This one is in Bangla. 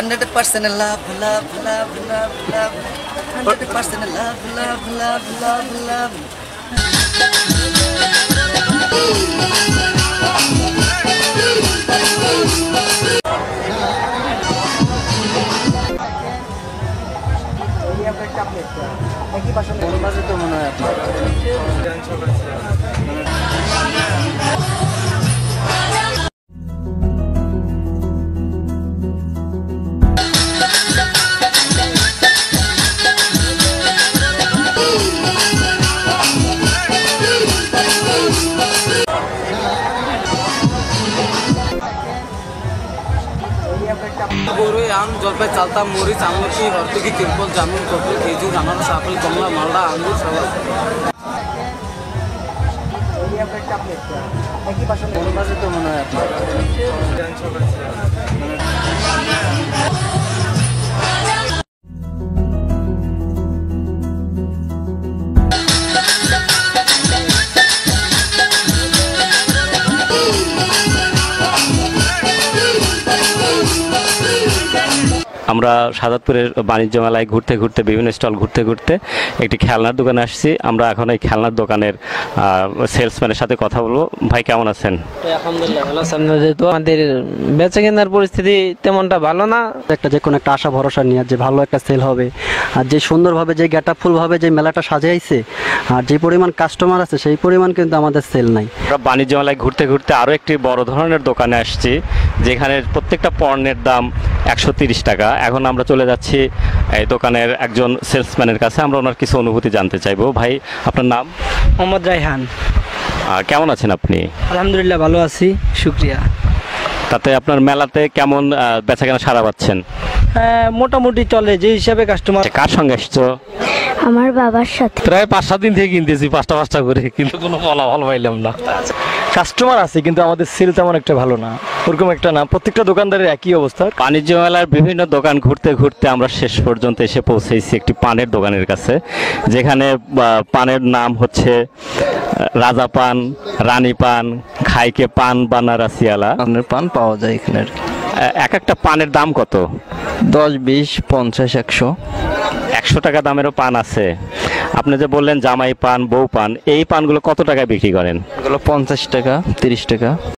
100% love, love, love, love, love. 100% love, love, love, love, love. বড়ই আম জলপাই চালতা মরিচ আমলকি হরতকি কিরপল জামুন কদল খেজুর আনারস আপেল কমলা মালদা আঙ্গুর সব আছে। তো মনে হয় আমরা সাজাদপুরের বাণিজ্য মেলায় ঘুরতে ঘুরতে বিভিন্ন স্টল ঘুরতে ঘুরতে একটি খেলনার দোকানে আসছি। আমরা এখন এই খেলনার দোকানের সেলসম্যানের সাথে কথা বলবো। ভাই কেমন আছেন? আলহামদুলিল্লাহ ভালো আছেন। যেহেতু আমাদের বেচা কেনার পরিস্থিতি তেমনটা ভালো না, যে কোনো একটা আশা ভরসা নিয়ে যে ভালো একটা সেল হবে, আর যে সুন্দরভাবে যে গেটআপফুলভাবে যে মেলাটা সাজাইছে আর যে পরিমাণ কাস্টমার আছে সেই পরিমাণ কিন্তু আমাদের সেল নাই। আমরা বাণিজ্য মেলায় ঘুরতে ঘুরতে আরও একটি বড় ধরনের দোকানে আসছি, যেখানে প্রত্যেকটা পণ্যের দাম 130 টাকা। এখন আমরা চলে যাচ্ছি এই দোকানের একজন সেলসম্যানের কাছে, আমরা ওনার কিছু অনুভূতি জানতে চাইবো। ভাই আপনার নাম? মোহাম্মদ রায়হান। কেমন আছেন আপনি? আলহামদুলিল্লাহ ভালো আছি, শুক্রিয়া। তাতে আপনার মেলাতে কেমন বেচাকেনা সারা পাচ্ছেন? মোটামুটি চলে, যে হিসাবে কাস্টমার। কার সঙ্গে আসছো? আমার বাবার সাথে। প্রায় 5-7 দিন থেকে কিনতেছি 5টা করে, কিন্তু কোনো ফলাফল পাইলাম না। কাস্টমার আছে কিন্তু আমাদের সেল তেমন একটা ভালো না, ওরকম একটা না। প্রত্যেকটা দোকানদারের একই অবস্থা। বাণিজ্য মেলার বিভিন্ন দোকান ঘুরতে ঘুরতে আমরা শেষ পর্যন্ত এসে পৌঁছেছি একটি পানের দোকানের কাছে, যেখানে পানের নাম হচ্ছে রাজা পান, রানী পান, খাইকে পান, বানারসিয়ালা পান পাওয়া যায় এখানে আর কি। এক একটা পানের দাম কত? 10, 20, 50, 100। 100 টাকা দামেরও পান আছে। আপনি যে বললেন জামাই পান, বউ পান, এই পানগুলো কত টাকায় বিক্রি করেন? এগুলো 50 টাকা, 30 টাকা।